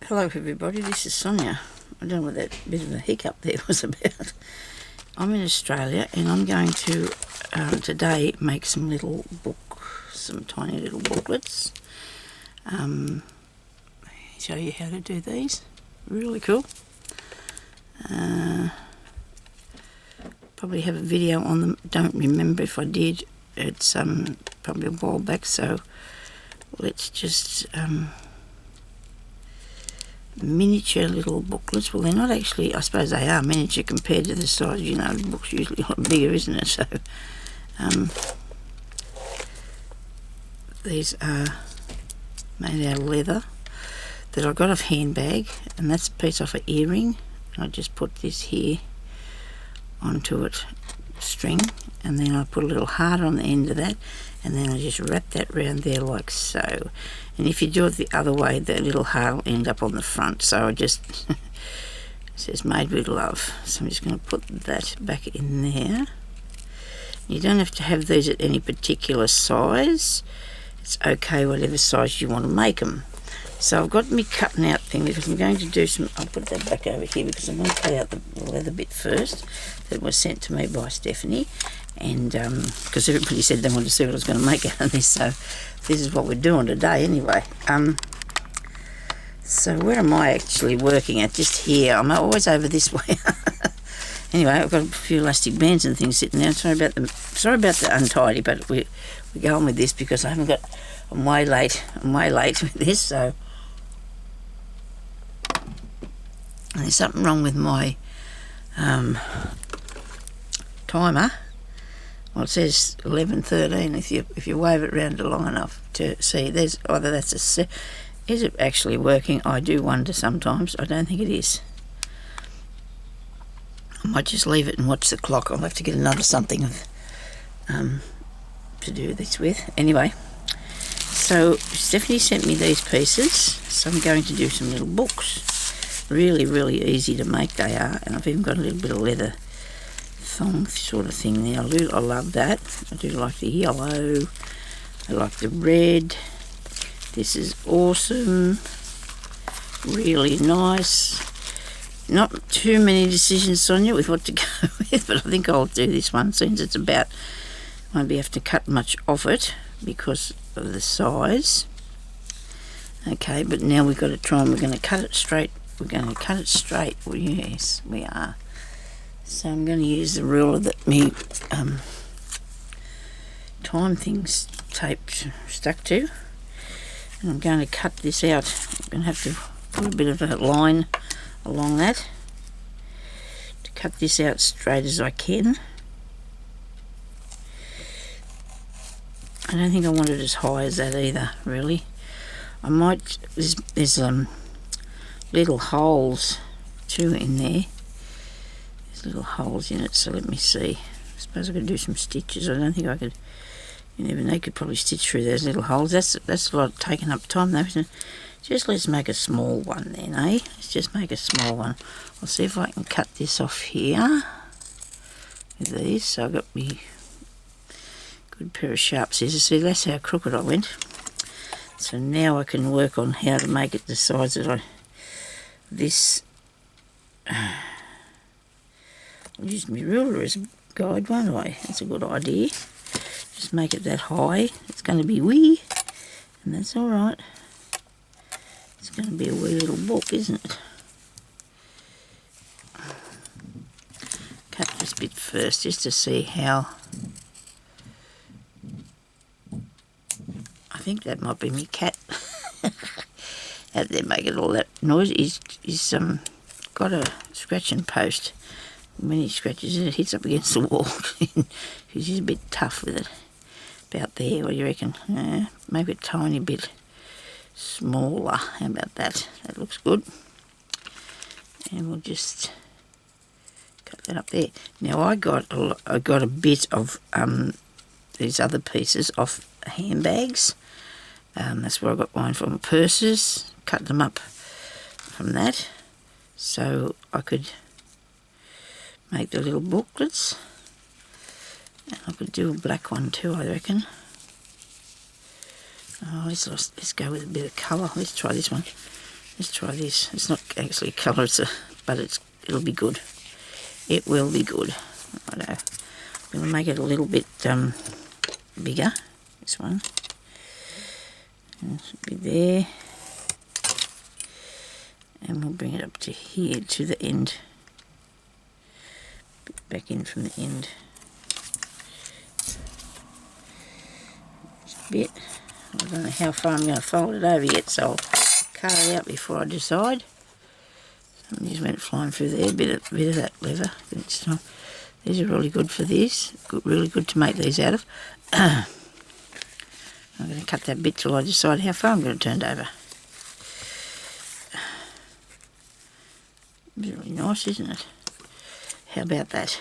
Hello everybody, this is Sonya. I don't know what that bit of a hiccup there was about. I'm in Australia and I'm going to today make some tiny little booklets. Show you how to do these. Really cool. Probably have a video on them. Don't remember if I did. It's probably a while back, so let's just miniature little booklets. Well, they're not actually, I suppose they are miniature compared to the size, you know, the book's usually a lot bigger, isn't it? So these are made out of leather that I got off handbag, and that's a piece off an earring. I just put this here onto it, string, and then I put a little heart on the end of that, and then I just wrap that round there like so. And if you do it the other way, that little heart will end up on the front. So I just it says made with love. So I'm just going to put that back in there. You don't have to have these at any particular size. It's okay whatever size you want to make them. So I've got me cutting out thing because I'm going to do some, I'll put that back over here because I'm going to cut out the leather bit first that was sent to me by Stephanie, and because everybody said they wanted to see what I was going to make out of this, so this is what we're doing today anyway. So where am I actually working at? Just here. I'm always over this way. Anyway, I've got a few elastic bands and things sitting there. Sorry about the untidy, but we're going with this because I'm way late with this, so there's something wrong with my timer. Well, it says 11:13 if you wave it round long enough to see. There's either that's a is it actually working? I do wonder sometimes. I don't think it is. I might just leave it and watch the clock. I'll have to get another something to do this with. Anyway, so Stephanie sent me these pieces, so I'm going to do some little books. Really, really easy to make they are, and I've even got a little bit of leather thong sort of thing there. I love that. I do like the yellow. I like the red. This is awesome. Really nice. Not too many decisions, Sonia, with what to go with, but I think I'll do this one since it's about, I won't be able to cut much off it because of the size. Okay, but now we've got to try and we're going to cut it straight. We're going to cut it straight. Well, yes, we are. So I'm going to use the ruler that me time things stuck to. And I'm going to cut this out. I'm going to have to put a bit of a line along that to cut this out straight as I can. I don't think I want it as high as that either, really. I might, there's little holes too in there. There's little holes in it, so let me see. I suppose I could do some stitches. I don't think I could, you never know, you could probably stitch through those little holes. That's a lot taking up time though, isn't it? Just let's make a small one then, eh? Let's just make a small one. I'll see if I can cut this off here with these. So I've got me good pair of sharp scissors. See, that's how crooked I went. So now I can work on how to make it the size that I'll use my ruler as a guide, won't I? That's a good idea. Just make it that high. It's going to be wee, and that's all right. It's going to be a wee little book, isn't it? Cut this bit first just to see how. I think that might be me cat out there making all that noise. He's got a scratching post. When he scratches it, it hits up against the wall. He's a bit tough with it. About there, what do you reckon? Maybe a tiny bit smaller. How about that? That looks good. And we'll just cut that up there. Now I got a bit of these other pieces off handbags. That's where I got mine from, purses. Cut them up from that, so I could make the little booklets. And I could do a black one too, I reckon. Oh, let's go with a bit of colour. Let's try this one. Let's try this. It's not actually a colour, but it'll be good. It will be good. Righto. I'm going to make it a little bit bigger. This one. And it should be there. And we'll bring it up to here, to the end. Back in from the end. Just a bit. I don't know how far I'm going to fold it over yet, so I'll cut it out before I decide. Something just went flying through there. Bit of that leather. These are really good for this. Really good to make these out of. I'm going to cut that bit till I decide how far I'm going to turn it over. Really nice, isn't it? How about that?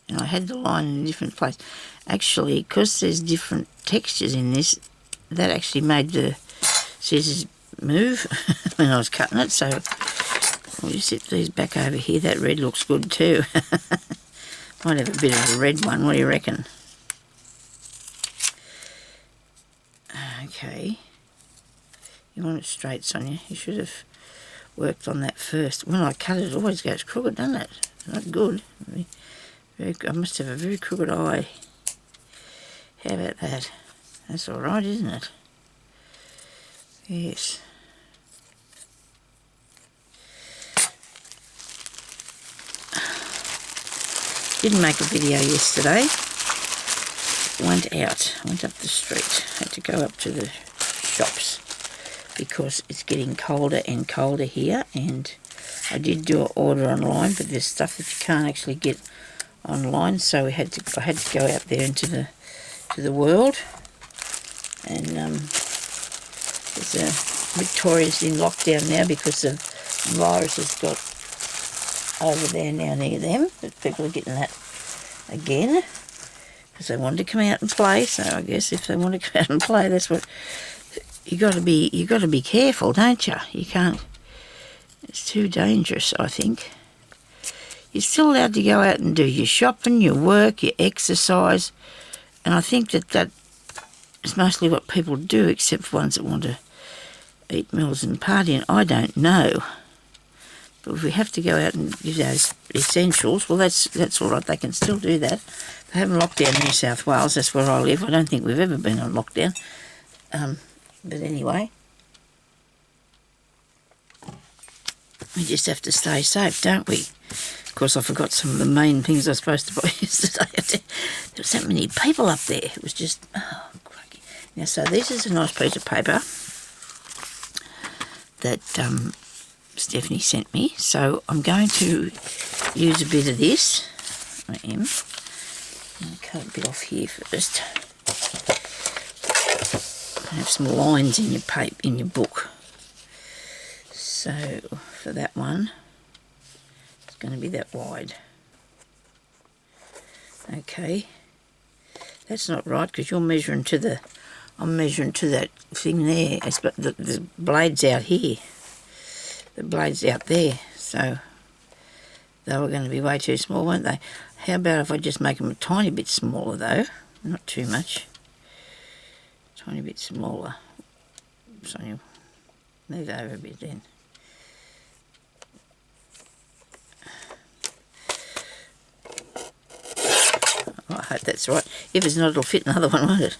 And I had the line in a different place. Actually, because there's different textures in this, that actually made the scissors move when I was cutting it. So we'll just set these back over here. That red looks good too. Might have a bit of a red one. What do you reckon? Okay. You want it straight, Sonia. You should have worked on that first. When I cut it, it always goes crooked, doesn't it? Not good. I must have a very crooked eye. How about that? That's all right, isn't it? Yes. Didn't make a video yesterday. Went up the street. Had to go up to the shops because it's getting colder and colder here, and I did do an order online, but there's stuff that you can't actually get online, so I had to go out there into the world, and Victoria's in lockdown now because the virus has got over there now near them, but people are getting that again because they wanted to come out and play. So I guess if they want to come out and play, that's what you got to be careful, don't you? You can't. It's too dangerous, I think. You're still allowed to go out and do your shopping, your work, your exercise, and I think that is mostly what people do, except for ones that want to eat meals and party, and I don't know. But if we have to go out and give those essentials, well, that's all right. They can still do that. They haven't locked down New South Wales. That's where I live. I don't think we've ever been on lockdown. But anyway, we just have to stay safe, don't we? Of course, I forgot some of the main things I was supposed to buy yesterday. There were so many people up there. It was just, oh, crikey. Now, so this is a nice piece of paper that Stephanie sent me. So I'm going to use a bit of this. I am. I'll cut a bit off here first. I have some lines in your paper, in your book. So for that one, it's going to be that wide. Okay, that's not right because you're measuring to the. I'm measuring to that thing there. But the blade's out here. The blade's out there. So they were going to be way too small, weren't they? How about if I just make them a tiny bit smaller though? Not too much. Tiny bit smaller. So you move over a bit then. Oh, I hope that's right. If it's not, it'll fit another one, won't it?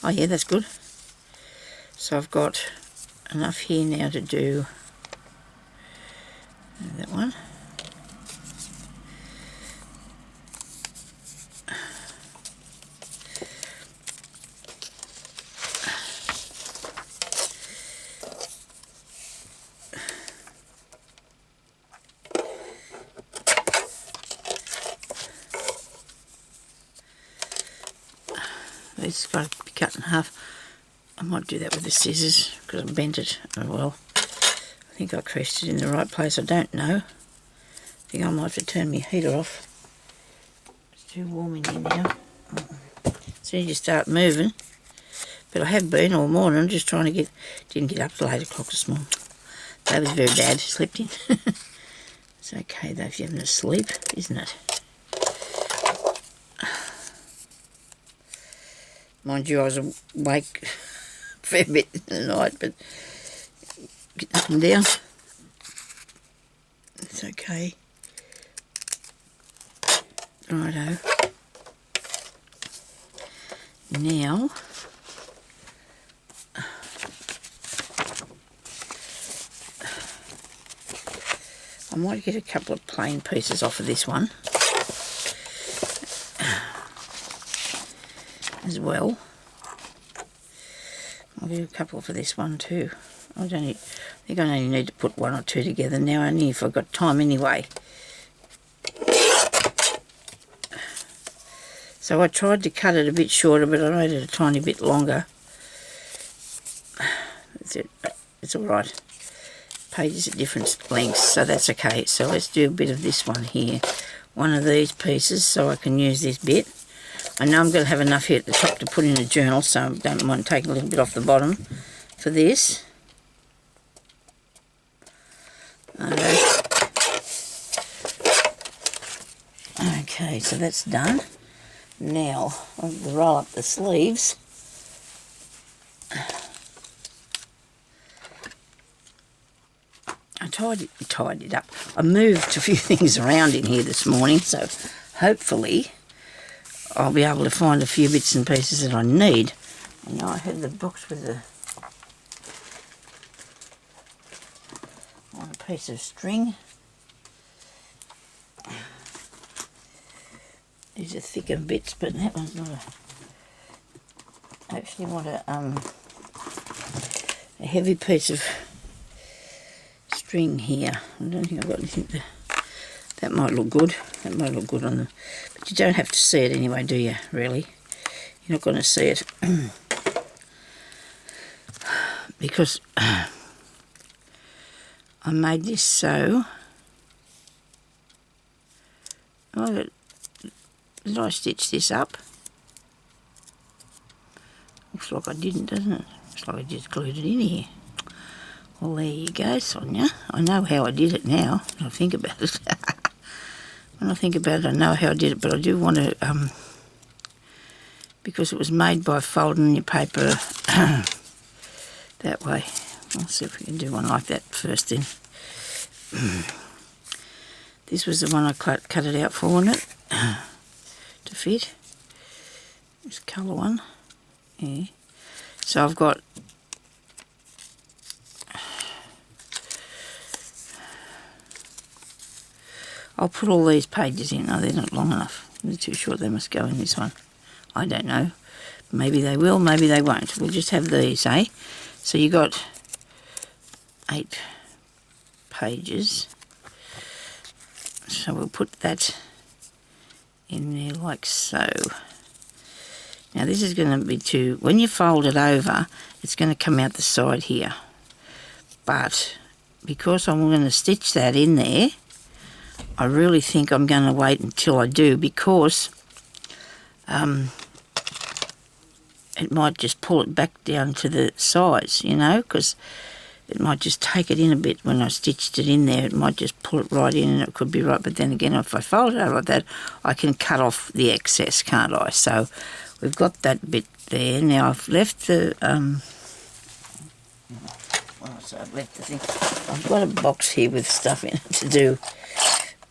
Oh yeah, that's good. So I've got enough here now to do that one. It's got to be cut in half. I might do that with the scissors because I bent it. Oh well. I think I creased it in the right place. I don't know. I think I might have to turn my heater off. It's too warm in here now. So you just start moving. But I have been all morning. I'm just trying to didn't get up till 8 o'clock this morning. That was very bad. Slept in. It's okay though if you're having a sleep, isn't it? Mind you, I was awake a fair bit in the night, but get up and down. It's okay. Righto. Now, I might get a couple of plain pieces off of this one as well. I'll do a couple for this one too. I think I only need to put one or two together now, only if I've got time anyway. So I tried to cut it a bit shorter, but I made it a tiny bit longer. It's alright. Pages at different lengths, so that's okay. So let's do a bit of this one here. One of these pieces, so I can use this bit. I know I'm going to have enough here at the top to put in a journal, so I don't mind taking a little bit off the bottom for this. Okay, so that's done. Now, I'm going to roll up the sleeves. I tied it up. I moved a few things around in here this morning, so hopefully I'll be able to find a few bits and pieces that I need. I know I had the box with one piece of string. These are thicker bits, but that one's not I actually want a heavy piece of string here. I don't think I've got anything that might look good. That might look good on them. But you don't have to see it anyway, do you, really? You're not going to see it. Because I made this so... Did I stitch this up? Looks like I didn't, doesn't it? Looks like I just glued it in here. Well, there you go, Sonia. I know how I did it now, when I think about it. When I think about it, I know how I did it, but I do want to, because it was made by folding your paper that way. I'll see if we can do one like that first then. This was the one I cut it out for, wasn't it? To fit. This colour one. Yeah. So I've got I'll put all these pages in. No, they're not long enough. They're too short. They must go in this one. I don't know. Maybe they will, maybe they won't. We'll just have these, eh? So you got 8 pages. So we'll put that in there like so. Now this is going to be when you fold it over, it's going to come out the side here. But because I'm going to stitch that in there, I really think I'm going to wait until I do, because it might just pull it back down to the size, you know, because it might just take it in a bit when I stitched it in there. It might just pull it right in, and it could be right. But then again, if I fold it over like that, I can cut off the excess, can't I? So we've got that bit there. Now I've left the I've left the thing. I've got a box here with stuff in it to do.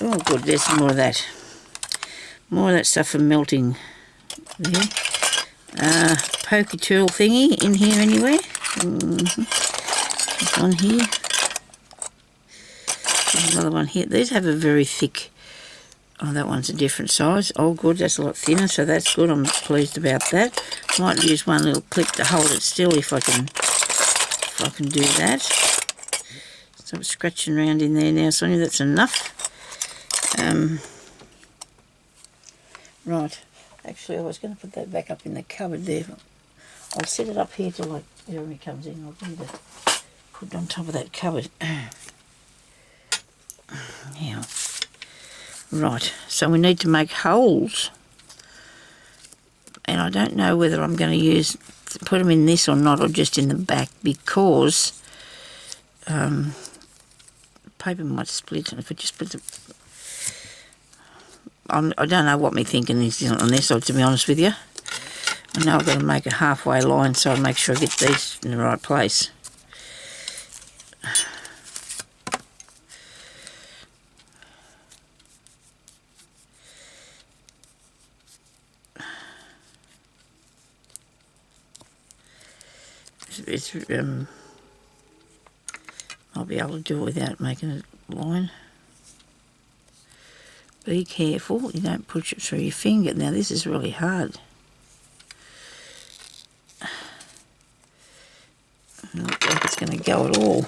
Oh, good. There's some more of that. More of that stuff for melting. There. Pokey tool thingy in here anyway. This one here. There's another one here. These have a very thick... Oh, that one's a different size. Oh, good. That's a lot thinner, so that's good. I'm pleased about that. Might use one little clip to hold it still if I can do that. Stop scratching around in there now, Sonia. That's enough. Right. Actually, I was going to put that back up in the cupboard there. I'll set it up here till like Jeremy comes in. I'll need to put it on top of that cupboard. Now, right. So we need to make holes, and I don't know whether I'm going to put them in this or not, or just in the back, because paper might split, and if I just put the... I don't know what my thinking is on this, to be honest with you. I know I've got to make a halfway line so I make sure I get these in the right place. I'll be able to do it without making a line. Be careful, you don't push it through your finger. Now this is really hard. It doesn't look like it's going to go at all.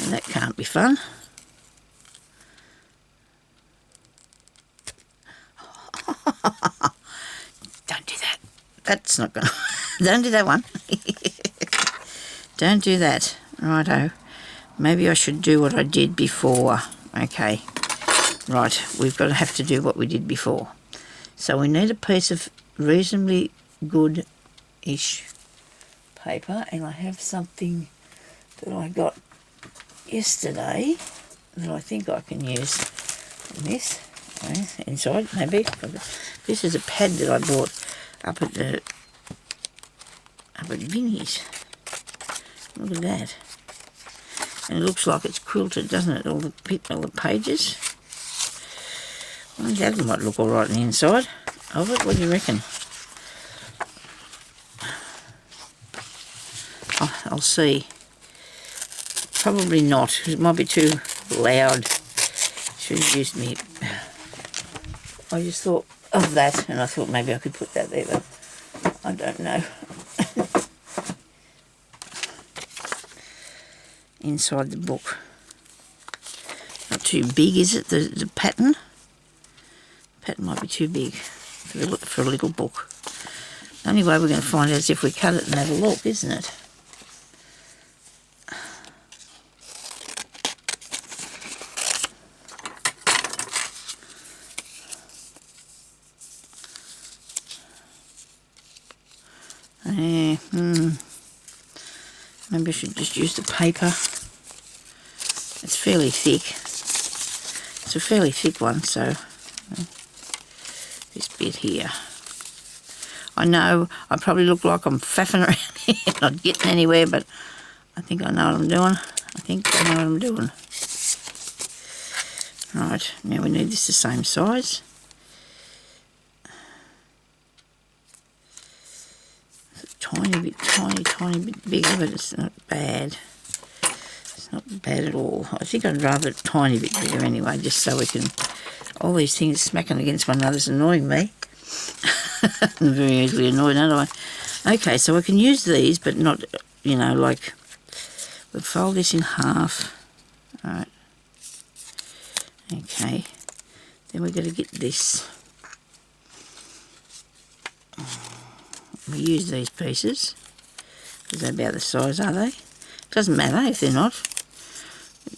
And that can't be fun. Don't do that. That's not going to... Don't do that one. Don't do that. Righto. Maybe I should do what I did before. Okay. Right. We've got to have to do what we did before. So we need a piece of reasonably good-ish paper. And I have something that I got yesterday that I think I can use in this. Okay, inside, maybe. This is a pad that I bought up at Vinnie's. Look at that. And it looks like it's quilted, doesn't it? All the pages. Well, that might look all right on the inside of it. What do you reckon? Oh, I'll see. Probably not, because it might be too loud. Should have used me. I just thought of that, and I thought maybe I could put that there, but I don't know. Inside the book. Not too big, is it? The pattern? The pattern might be too big for a little book. The only way we're going to find out is if we cut it and have a look, isn't it? Maybe I should just use the paper. It's fairly thick. It's a fairly thick one, so this bit here. I know I probably look like I'm faffing around here, not getting anywhere, but I think I know what I'm doing. Right, now we need this the same size. Tiny bit bigger, but it's not bad. It's not bad at all. I think I'd rather a tiny bit bigger anyway, just so we can... All these things smacking against one another's annoying me. I'm very easily annoyed, aren't I? Okay, so I can use these, but not, you know, like... We'll fold this in half. Alright. Okay. Then we've got to get this. We use these pieces because they're about the size, are they? Doesn't matter if they're not.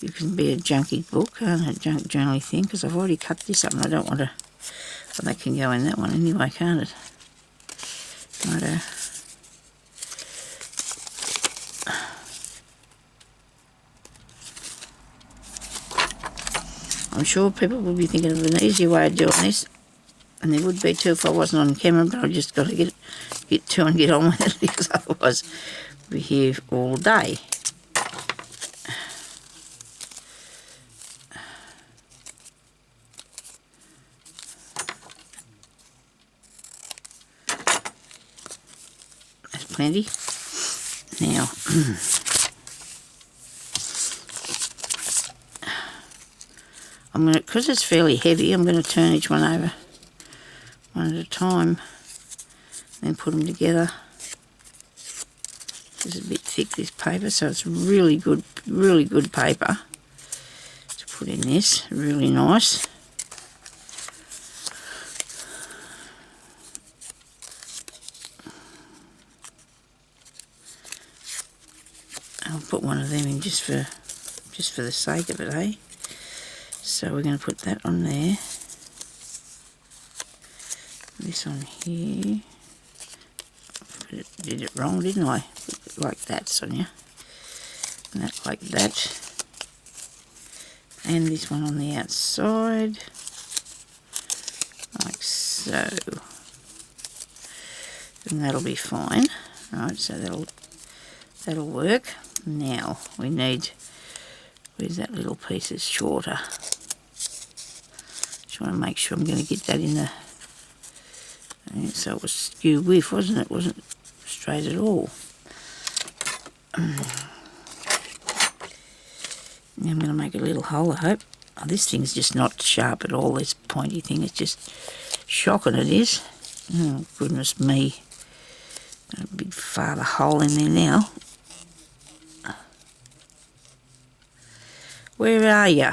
It can be a junky book, a junk journaly thing, because I've already cut this up and I don't want to... Well, that can go in that one anyway, can't it? Righto. I'm sure people will be thinking of an easier way of doing this. And there would be too if I wasn't on camera, but I've just got to get to and get on with it, because otherwise we'll be here all day. That's plenty. Now, I'm going to, because it's fairly heavy, I'm going to turn each one over one at a time, then put them together. This is a bit thick, this paper, so it's really good paper to put in this. Really nice. I'll put one of them in just for the sake of it, eh? So we're going to put that on there. This on here. Did it wrong, didn't I? Like that, Sonya. And that like that. And this one on the outside. Like so. and that'll be fine. Right, so that'll work. Now we need, where's that little piece that's shorter? Just want to make sure I'm going to get that in the, so it was skew width, wasn't it? It wasn't straight at all. Now I'm going to make a little hole, I hope. Oh, this thing's just not sharp at all, this pointy thing. It's just shocking, it is. Oh, goodness me. Got a big father hole in there now. Where are you?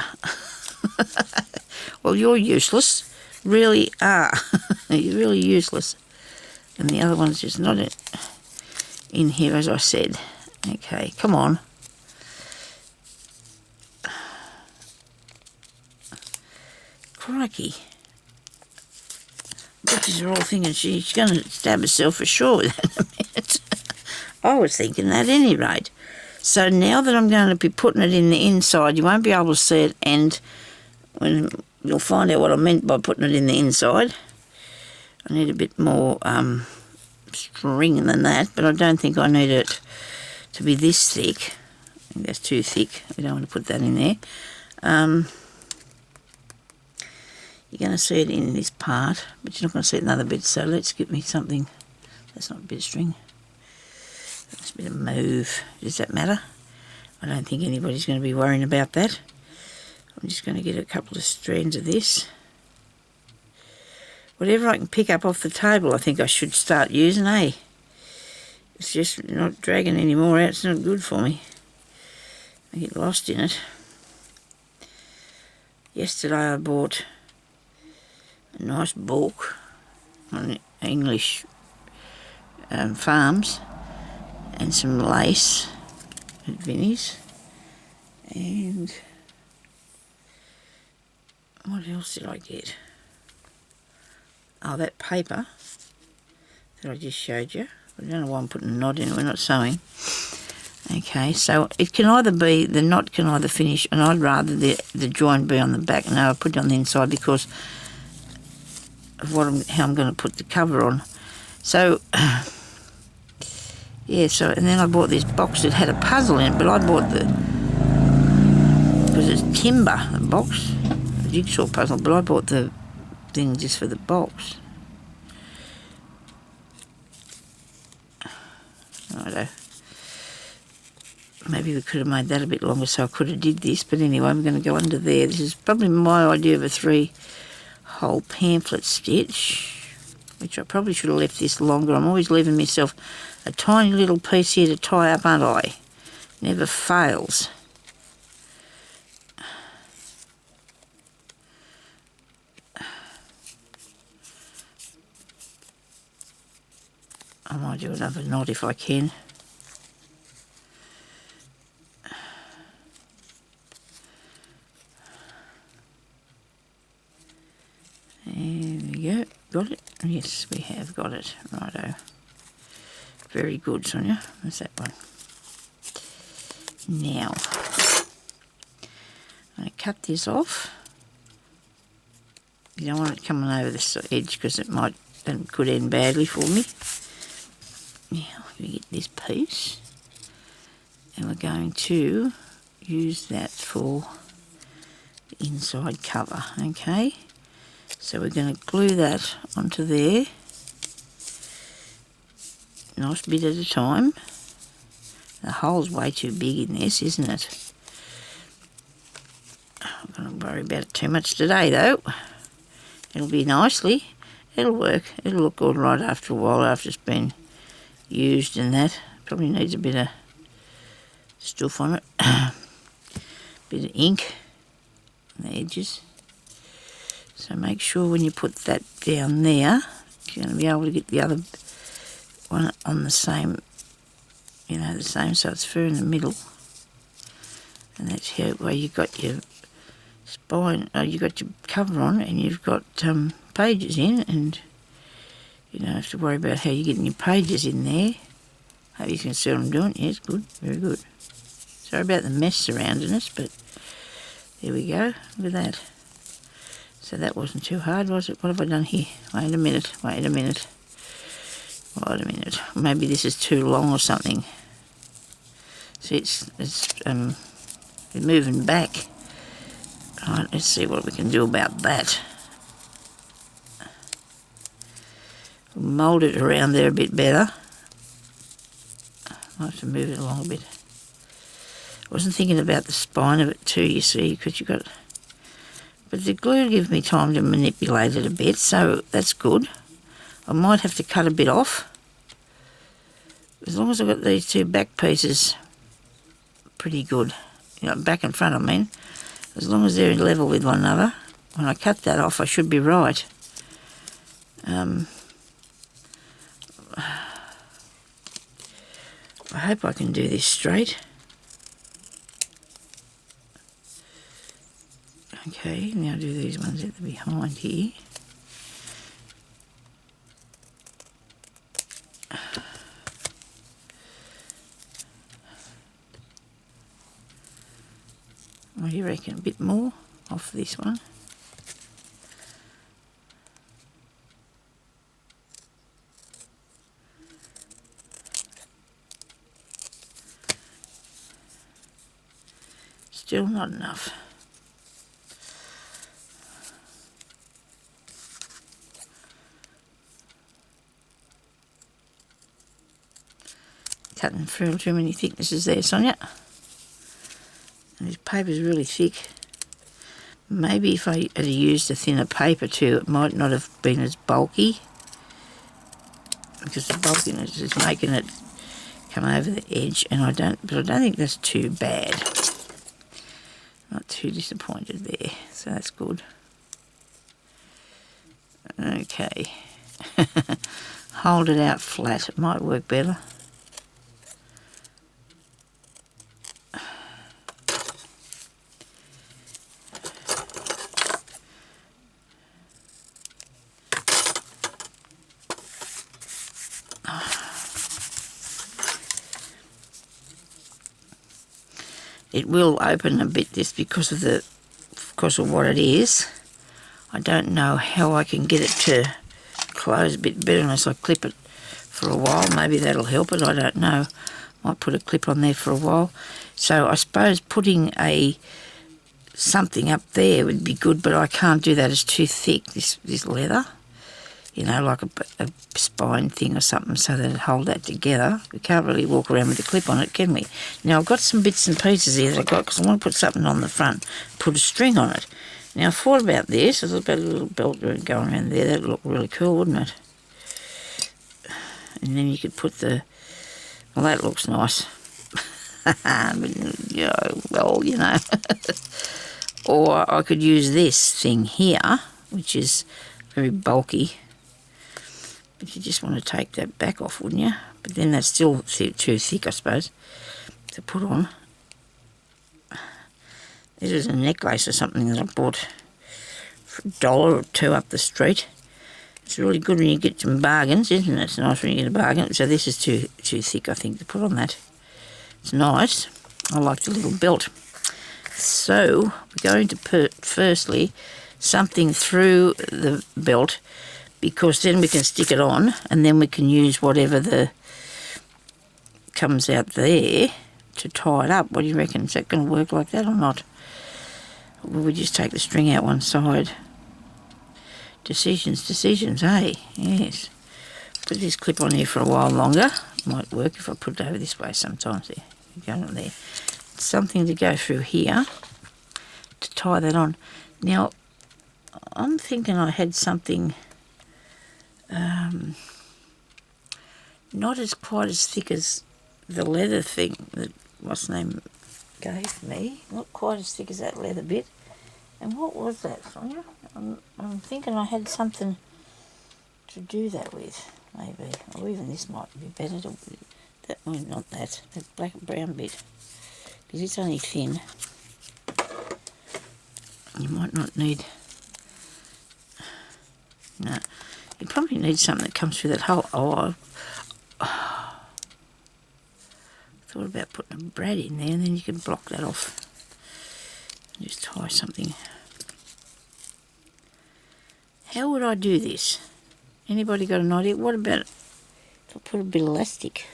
Well, you're useless. Really are. You're really useless. And the other one's just not in here, as I said. Okay, come on. Crikey. Bitches are all thinking she's going to stab herself for sure with that in a minute. I was thinking that at any rate. So now that I'm going to be putting it in the inside, you won't be able to see it, and when you'll find out what I meant by putting it in the inside. I need a bit more string than that, but I don't think I need it to be this thick. I think that's too thick. We don't want to put that in there. You're going to see it in this part, but you're not going to see it in other bits, so let's get me something. That's not a bit of string. That's a bit of mauve. Does that matter? I don't think anybody's going to be worrying about that. I'm just going to get a couple of strands of this. Whatever I can pick up off the table, I think I should start using, eh? It's just not dragging any more out. It's not good for me. I get lost in it. Yesterday I bought a nice book on English farms and some lace at Vinnie's, and what else did I get? Oh, that paper that I just showed you. I don't know why I'm putting a knot in it, we're not sewing. Okay, so it can either be, the knot can either finish, and I'd rather the join be on the back. No, I put it on the inside because of how I'm going to put the cover on. So, yeah, so, and then I bought this box that had a puzzle in it, but I bought because it's timber, the box, the jigsaw puzzle, but I bought the thing just for the box. Righto. Maybe we could have made that a bit longer so I could have did this, but anyway, I'm going to go under there. This is probably my idea of a 3-hole pamphlet stitch, which I probably should have left this longer. I'm always leaving myself a tiny little piece here to tie up, aren't I? Never fails. I might do another knot if I can. There we go. Got it? Yes, we have got it. Righto. Very good, Sonia. That's that one. Now, I'm going to cut this off. You don't want it coming over this edge because it could end badly for me. Now, we get this piece, and we're going to use that for the inside cover, okay? So we're going to glue that onto there, nice bit at a time. The hole's way too big in this, isn't it? I'm not going to worry about it too much today, though. It'll be nicely. It'll work. It'll look all right after a while, after it's been used and that. Probably needs a bit of stuff on it. Bit of ink on the edges. So make sure when you put that down there, you're going to be able to get the other one on the same, the same, so it's fair in the middle. And that's how, where you've got your spine, you've got your cover on, and you've got pages in, and you don't have to worry about how you're getting your pages in there. Hope you can see what I'm doing. Yes, good, very good. Sorry about the mess surrounding us, but there we go. Look at that. So that wasn't too hard, was it? What have I done here? Wait a minute. Wait a minute, maybe this is too long or something. See, it's moving back. Right, let's see what we can do about that. We'll mould it around there a bit better. I'll have to move it along a bit. I wasn't thinking about the spine of it too, you see, because you've got... But the glue gives me time to manipulate it a bit, so that's good. I might have to cut a bit off. As long as I've got these two back pieces pretty good, you know, back and front I mean, as long as they're level with one another, when I cut that off I should be right. I hope I can do this straight. Okay, now do these ones at the behind here. What do you reckon? A bit more off this one? Still not enough. Cutting through too many thicknesses there, Sonya. And this paper's really thick. Maybe if I had used a thinner paper too, it might not have been as bulky, because the bulkiness is making it come over the edge, and I don't think that's too bad. Not too disappointed there, so that's good. Okay. Hold it out flat, it might work better. It will open a bit this because of what it is. I don't know how I can get it to close a bit better unless I clip it for a while. Maybe that'll help it, I don't know. Might put a clip on there for a while. So I suppose putting something up there would be good, but I can't do that, it's too thick, this leather. You know, like a spine thing or something, so that it'll hold that together. We can't really walk around with a clip on it, can we? Now, I've got some bits and pieces here that I've got, because I want to put something on the front, put a string on it. Now, I thought about this. I thought about a little belt going around there. That'd look really cool, wouldn't it? And then you could put well, that looks nice. But, yeah, well, you know. Or I could use this thing here, which is very bulky. But you just want to take that back off, wouldn't you? But then that's still too thick, I suppose, to put on. This is a necklace or something that I bought for $1 or $2 up the street. It's really good when you get some bargains, isn't it? It's nice when you get a bargain. So this is too thick, I think, to put on that. It's nice. I like the little belt. So we're going to put, firstly, something through the belt, because then we can stick it on, and then we can use whatever comes out there to tie it up. What do you reckon? Is that going to work like that or not? Or will we just take the string out one side? Decisions, eh? Yes. Put this clip on here for a while longer. Might work if I put it over this way sometimes. There, go on there. Something to go through here to tie that on. Now, I'm thinking I had something not as quite as thick as the leather thing that what's name gave me. Not quite as thick as that leather bit. And what was that, Sonya? I'm thinking I had something to do that with, maybe. Or even this might be better. Not that black and brown bit. Because it's only thin. You might not need... No. You probably need something that comes through that hole. I thought about putting a brad in there, and then you can block that off. Just tie something. How would I do this? Anybody got an idea? What about if I put a bit of elastic,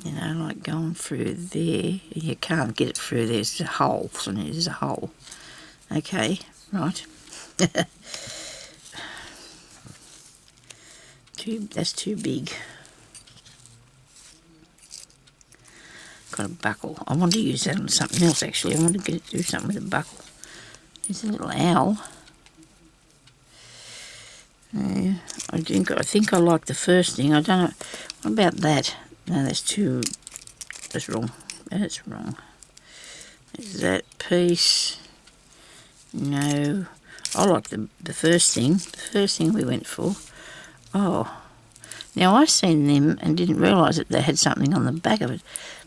you know, like going through there. You can't get it through there. There's a hole. So there's a hole. Okay, right. That's too big. Got a buckle. I want to use that on something else actually. I want to do something with a buckle. There's a little owl. Yeah, I think I like the first thing. I don't know. What about that? No, that's wrong. That's wrong. Is that piece? No. I like the first thing. The first thing we went for. Oh. Now I seen them and didn't realise that they had something on the back of it.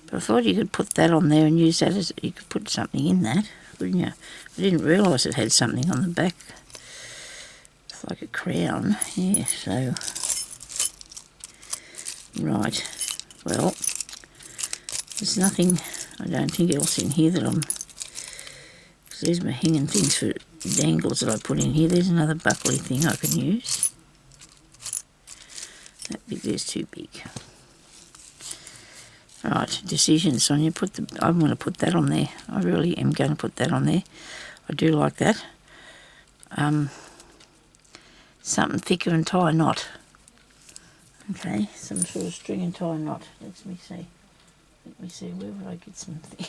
But I thought you could put that on there and use that as, you could put something in that, couldn't you? I didn't realise it had something on the back. It's like a crown. Yeah, so. Right. Well, there's nothing, I don't think, else in here that I'm... Because there's my hanging things for dangles that I put in here. There's another buckley thing I can use. That bit there's too big. Right, decision, Sonya. I'm going to put that on there. I really am going to put that on there. I do like that. Something thicker and tie a knot. Okay, some sort of string and tie a knot. Let me see, where would I get something?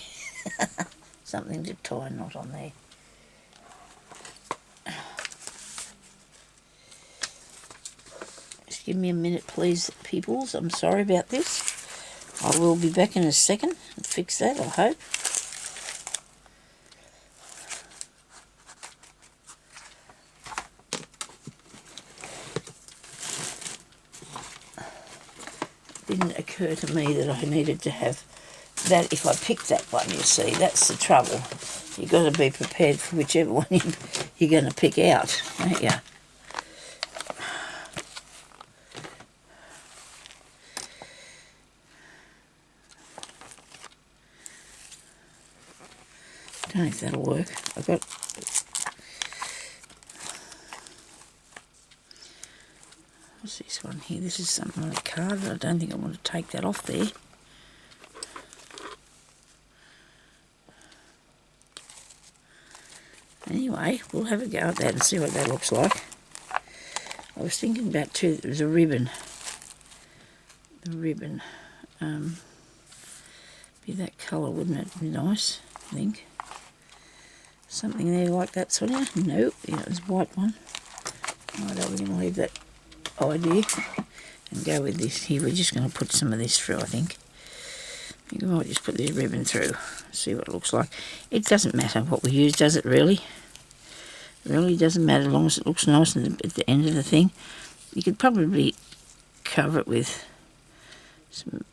Something to tie a knot on there. Just give me a minute, please, peoples. I'm sorry about this. I will be back in a second and fix that, I hope. It didn't occur to me that I needed to have that if I picked that one, you see. That's the trouble. You've got to be prepared for whichever one you're going to pick out, don't you? I don't know if that'll work. What's this one here? This is something on a card, but I don't think I want to take that off there. Anyway, we'll have a go at that and see what that looks like. I was thinking about too, there was a ribbon. The ribbon. Be that colour, wouldn't it? Be nice, I think. Something there like that, Sonya? No, yeah, it was a white one. Right, we're going to leave that idea and go with this here. We're just going to put some of this through, I think. You might just put this ribbon through, see what it looks like. It doesn't matter what we use, does it really? It really doesn't matter as long as it looks nice at the end of the thing. You could probably cover it with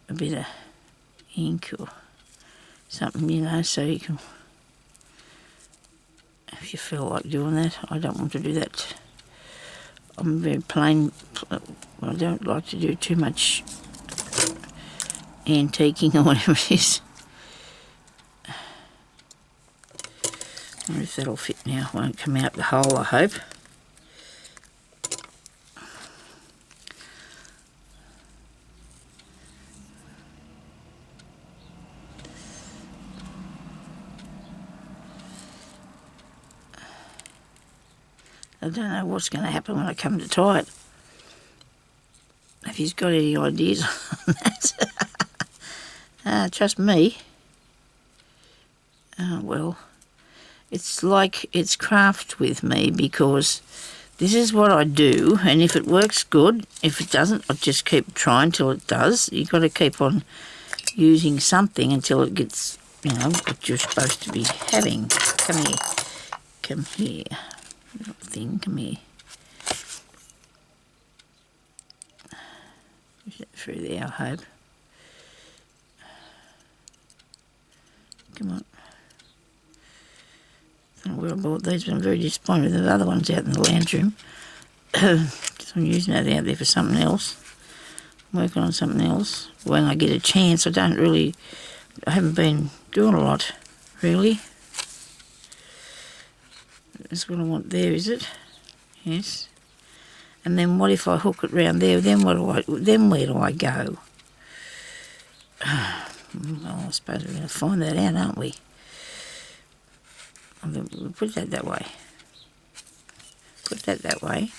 a bit of ink or something, you know, so you can... If you feel like doing that. I don't want to do that. I'm very plain. I don't like to do too much antiquing or whatever it is. I wonder if that'll fit now. It won't come out the hole, I hope. I don't know what's going to happen when I come to tie it. If he's got any ideas on that. Trust me. Well, it's like it's craft with me because this is what I do, and if it works, good. If it doesn't, I'll just keep trying till it does. You've got to keep on using something until it gets, you know, what you're supposed to be having. Come here. Come here. Little thing, come here. Push that through there, I hope. Come on. I don't know where I bought these, but I'm very disappointed with the other ones out in the lounge room. Because I'm using that out there for something else. I'm working on something else. When I get a chance, I haven't been doing a lot, really. That's what I want there, is it? Yes. And then what if I hook it round there? Then where do I go? Well, I suppose we're going to find that out, aren't we? We'll put that way. Put that way.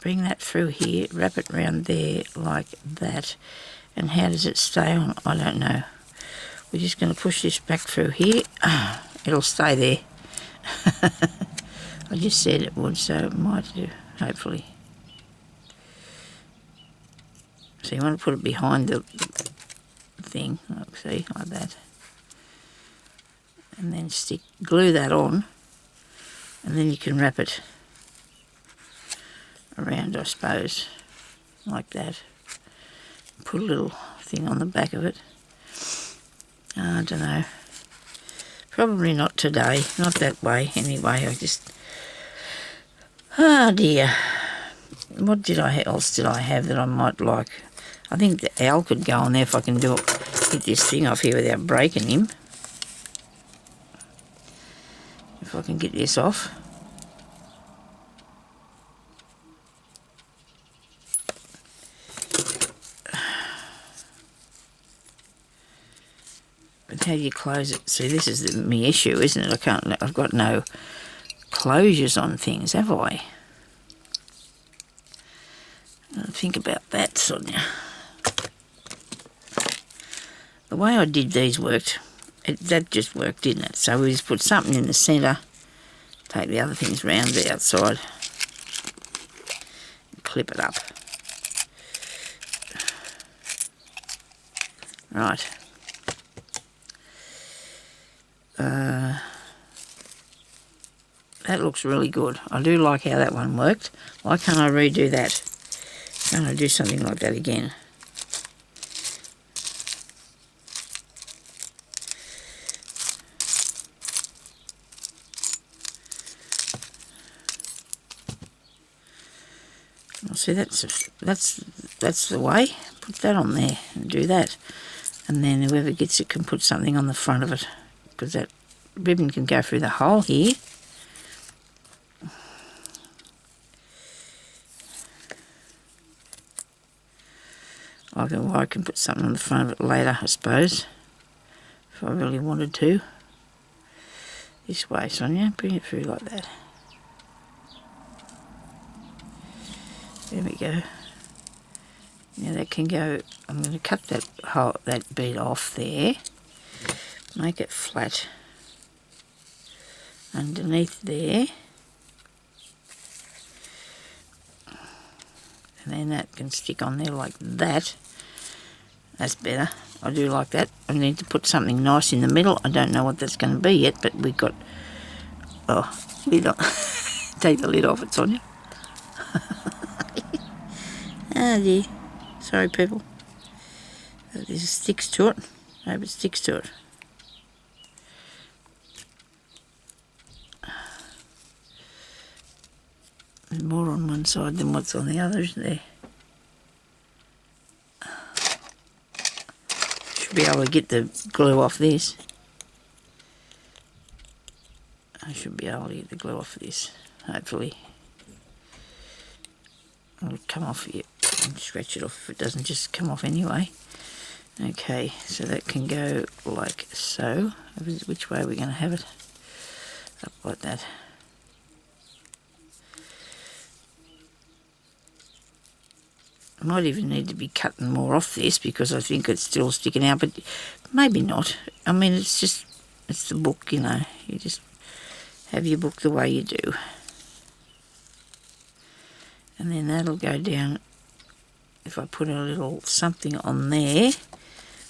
Bring that through here, wrap it round there like that. And how does it stay on? I don't know. We're just going to push this back through here. It'll stay there. I just said it would, so it might do, hopefully. So you want to put it behind the thing, like, see, like that. And then glue that on, and then you can wrap it around, I suppose, like that. Put a little thing on the back of it. I don't know. Probably not today, not that way anyway. I just, oh dear. What else did I have that I might like? I think the owl could go on there if I can get this thing off here without breaking him. If I can get this off. But how do you close it? See, this is my issue, isn't it? I've got no closures on things, have I? Think about that, Sonia. The way I did these worked. That just worked, didn't it? So we just put something in the centre, take the other things round the outside, and clip it up. Right. That looks really good. I do like how that one worked. Why can't I redo that? Can't I do something like that again? Well, see, that's the way. Put that on there and do that. And then whoever gets it can put something on the front of it, because that ribbon can go through the hole here. I can put something on the front of it later, I suppose, if I really wanted to. This way, Sonia, bring it through like that. There we go. Now that can go. I'm going to cut that bead off there, make it flat underneath there, and then that can stick on there like that. That's better. I do like that. I need to put something nice in the middle. I don't know what that's going to be yet, but we've got... Oh, lid on. Take the lid off it, Sonia. Oh dear. Sorry, people. This sticks to it. I hope it sticks to it. There's more on one side than what's on the other, isn't there? Should be able to get the glue off this. I should be able to get the glue off this, hopefully. It'll come off here and scratch it off if it doesn't just come off anyway. Okay, so that can go like so. Which way are we going to have it? Up like that. I might even need to be cutting more off this because I think it's still sticking out, but maybe not. I mean, it's the book, you know. You just have your book the way you do. And then that'll go down if I put a little something on there,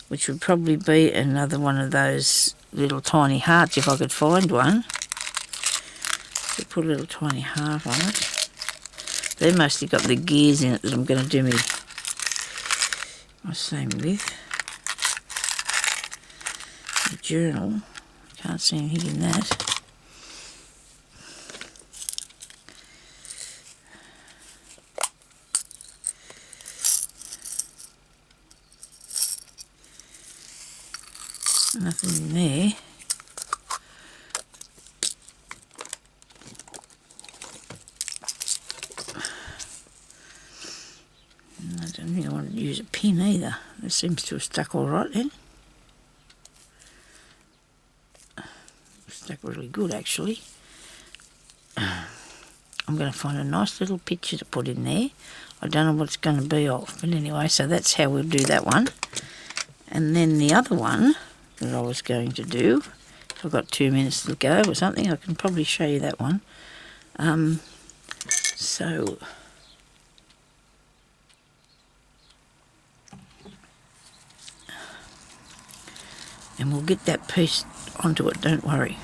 which would probably be another one of those little tiny hearts if I could find one. So put a little tiny heart on it. They've mostly got the gears in it that I'm going to do my same with. The journal, can't see anything in that. Nothing in there. And I don't think I want to use a pin either. It seems to have stuck all right then. Stuck really good actually. I'm going to find a nice little picture to put in there. I don't know what it's going to be of, but anyway, so that's how we'll do that one. And then the other one that I was going to do, if I've got 2 minutes to go or something, I can probably show you that one. So and we'll get that piece onto it, don't worry.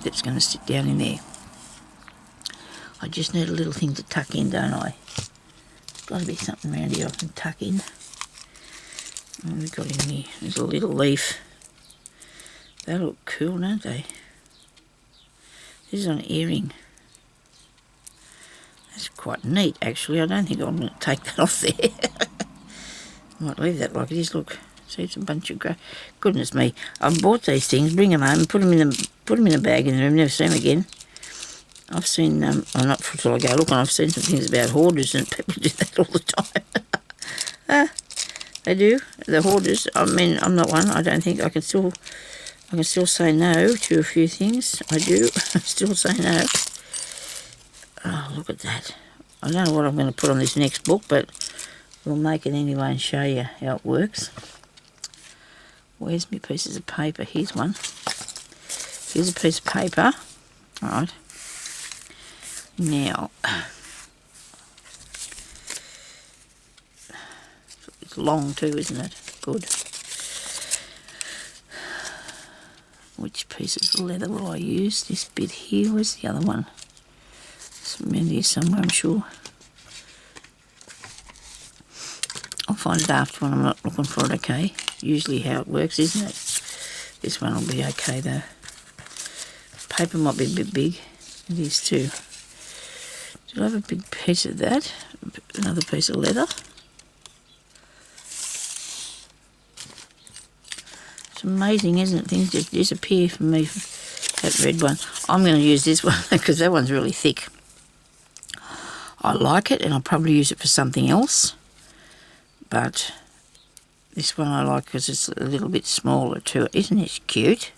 That's going to sit down in there. I just need a little thing to tuck in, don't I? Got to be something around here I can tuck in. What have we got in here? There's a little leaf. They look cool, don't they? This is an earring. That's quite neat, actually. I don't think I'm going to take that off there. Might leave that like it is. Look, see, it's a bunch of grey. Goodness me! I've bought these things, bring them home, put them in a bag in the room, never see them again. I've seen well, not till I go look, and I've seen some things about hoarders, and people do that all the time. They do. The hoarders. I mean, I'm not one. I don't think I can still say no to a few things. I do. Still say no. Oh, look at that. I don't know what I'm going to put on this next book, but we'll make it anyway and show you how it works. Where's my pieces of paper? Here's one. Here's a piece of paper. All right. Now, it's long too, isn't it? Good. Which piece of leather will I use? This bit here. Where's the other one? It's around here somewhere, I'm sure. I'll find it after when I'm not looking for it, okay? Usually how it works, isn't it? This one will be okay though. Paper might be a bit big. It is too. Do I have a big piece of that? Another piece of leather. It's amazing, isn't it? Things just disappear from me. That red one. I'm going to use this one because that one's really thick. I like it and I'll probably use it for something else. But this one I like because it's a little bit smaller too. Isn't this cute?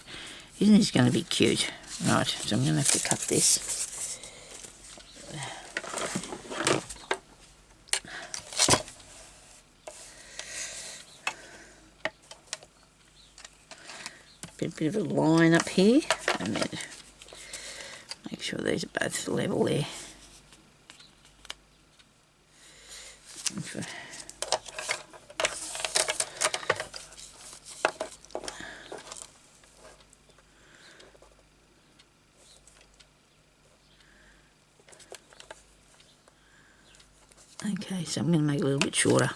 Isn't this going to be cute? Right, so I'm going to have to cut this. Bit of a line up here, and then make sure these are both level there. Okay, so I'm going to make it a little bit shorter.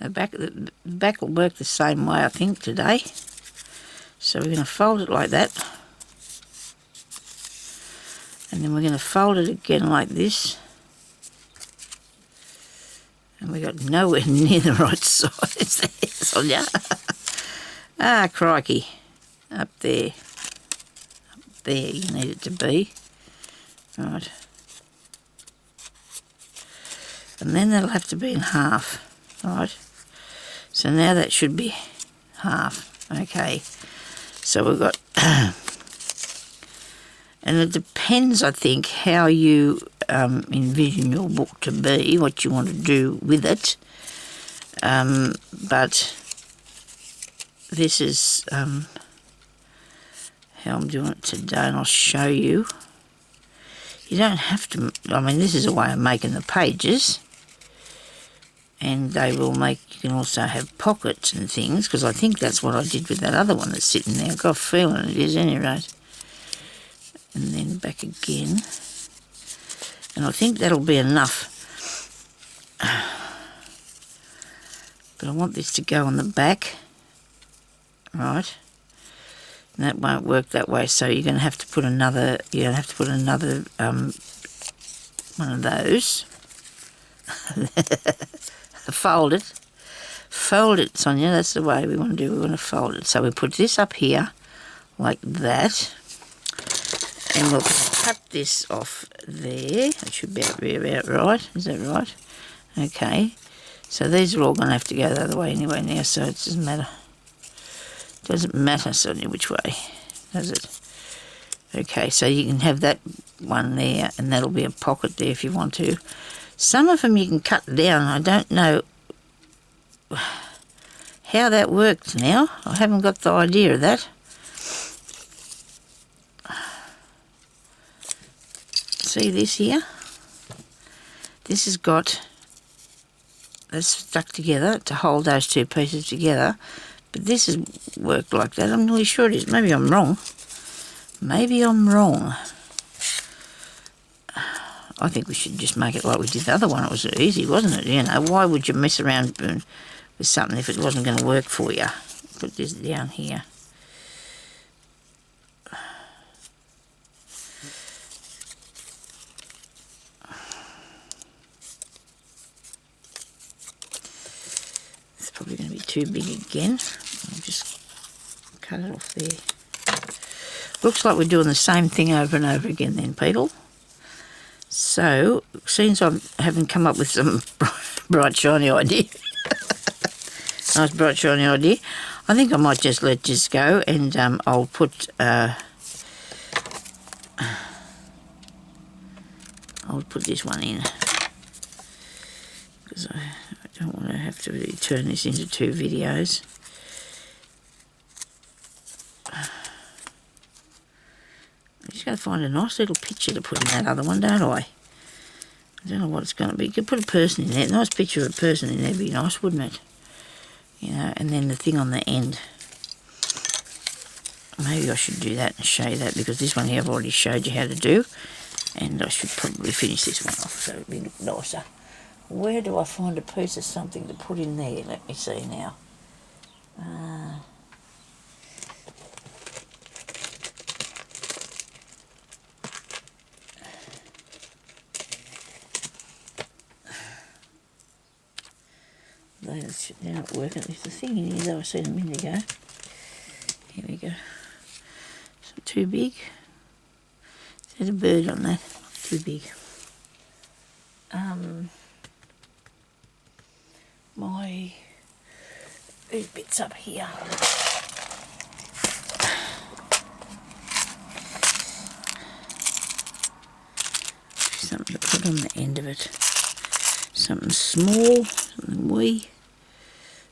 The back will work the same way, I think, today. So we're going to fold it like that. And then we're going to fold it again like this. And we got nowhere near the right size there, Sonya. Ah, crikey. Up there. Up there you need it to be. Right. And then that'll have to be in half. Right. So now that should be half. Okay. So we've got... and it depends, I think, how you envision your book to be, what you want to do with it. But this is how I'm doing it today, and I'll show you. You don't have to... I mean, this is a way of making the pages. And they will make, you can also have pockets and things, because I think that's what I did with that other one that's sitting there. I've got a feeling it is anyway. And then back again. And I think that'll be enough. But I want this to go on the back, right? And that won't work that way, so you're going to have to put another, one of those. Fold it, Sonya, that's the way we want to do it. We want to fold it. So we put this up here, like that, and we'll cut this off there. It should be about right, is that right? Okay, so these are all going to have to go the other way anyway now, so it doesn't matter. Doesn't matter, Sonya, which way, does it? Okay, so you can have that one there, and that'll be a pocket there if you want to. Some of them you can cut down. I don't know how that works now. I haven't got the idea of that. See this here? This has got, that's stuck together to hold those two pieces together. But this has worked like that. I'm really sure it is. Maybe I'm wrong. Maybe I'm wrong. I think we should just make it like we did the other one. It was easy, wasn't it? You know, why would you mess around with something if it wasn't going to work for you? Put this down here. It's probably going to be too big again. I'll just cut it off there. Looks like we're doing the same thing over and over again then, people. So, since I haven't come up with some bright shiny idea, nice bright shiny idea, I think I might just let this go, and I'll put this one in, because I don't want to have to really turn this into 2 videos. I'm just going to find a nice little picture to put in that other one, don't I? I don't know what it's going to be. You could put a person in there. A nice picture of a person in there would be nice, wouldn't it? You know, and then the thing on the end. Maybe I should do that and show you that, because this one here I've already showed you how to do. And I should probably finish this one off so it'll be nicer. Where do I find a piece of something to put in there? Let me see now. They're not working. There's a thing in here that I seen a minute ago. Here we go. It's not too big. There's a bird on that. Too big. These bits up here. Something to put on the end of it. Something small, something wee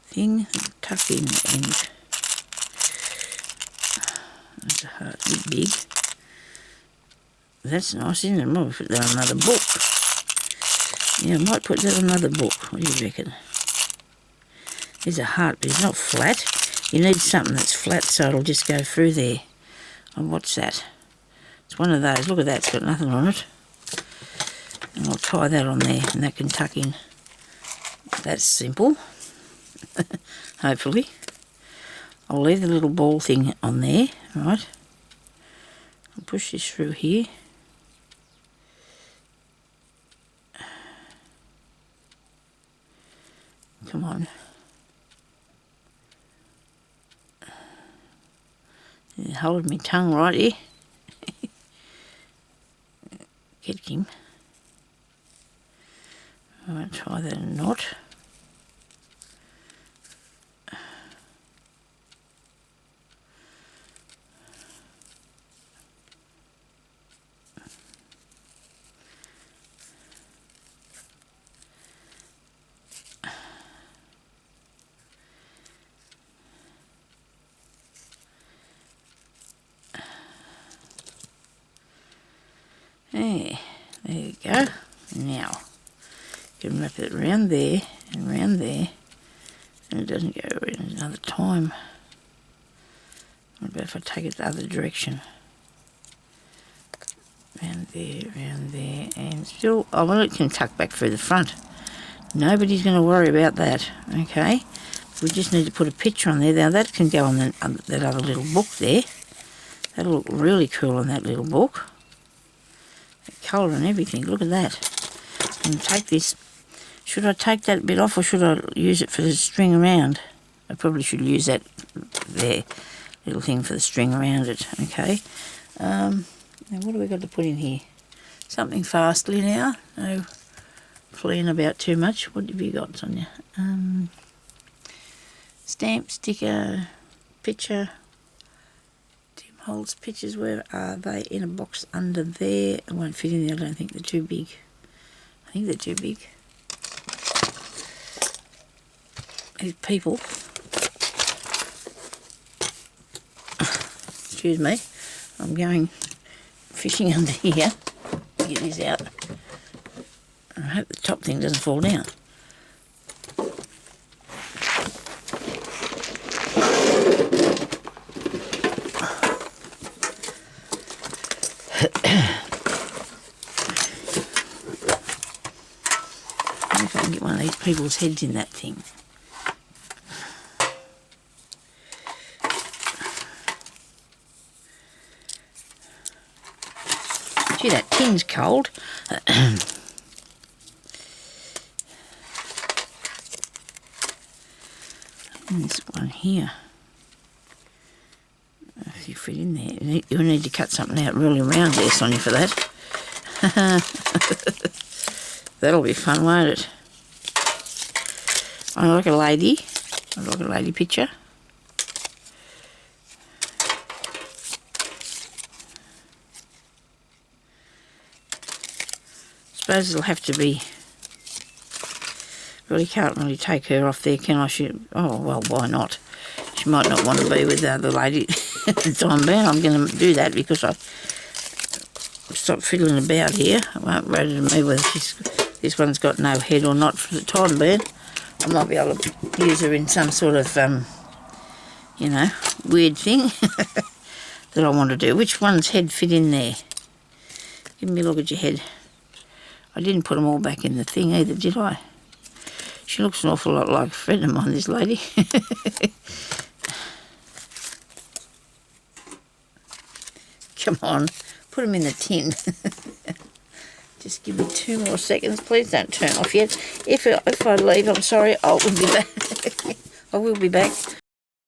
thing, tuck in the end. That's a heart, a bit big. That's nice, isn't it? I might put that on another book. Yeah, I might put that on another book. What do you reckon? There's a heart, but it's not flat. You need something that's flat so it'll just go through there. And what's that? It's one of those. Look at that, it's got nothing on it. And I'll tie that on there, and that can tuck in. That's simple. Hopefully. I'll leave the little ball thing on there, right? I'll push this through here. Come on. Hold my tongue right here. Get him. I'm going to tie that in a knot. There you go. Now, you can wrap it around there and round there, and it doesn't go around another time. What about if I take it the other direction? Round there, and still, oh well, it can tuck back through the front. Nobody's going to worry about that, okay? We just need to put a picture on there. Now that can go on that other little book there. That'll look really cool on that little book. The colour and everything, look at that. And take this, should I take that bit off or should I use it for the string around? I probably should use that there, little thing for the string around it, okay? Now what do we got to put in here? Something fastly now, no fleeing about too much. What have you got, Sonya? Stamp, sticker, picture. Tim Holtz pictures, where are they? In a box under there. It won't fit in there, I don't think. They're too big. I think they're too big. These people. Excuse me. I'm going fishing under here. Get this out. I hope the top thing doesn't fall down. I wonder if I can get one of these people's heads in that thing. Gee, that tin's cold. And this one here. If you fit in there, you'll need to cut something out really round there, Sonya, for that. That'll be fun, won't it? I like a lady. I like a lady picture. Suppose it'll have to be. Really can't really take her off there, can I? Oh well, why not? She might not want to be with the other lady at the time being. I'm going to do that because I stopped fiddling about here. I won't matter to me whether this one's got no head or not for the time being. I might be able to use her in some sort of, you know, weird thing that I want to do. Which one's head fit in there? Give me a look at your head. I didn't put them all back in the thing either, did I? She looks an awful lot like a friend of mine, this lady. Come on, put them in the tin. Just give me 2 more seconds. Please don't turn off yet. If I leave, I'm sorry, I will be back. I will be back.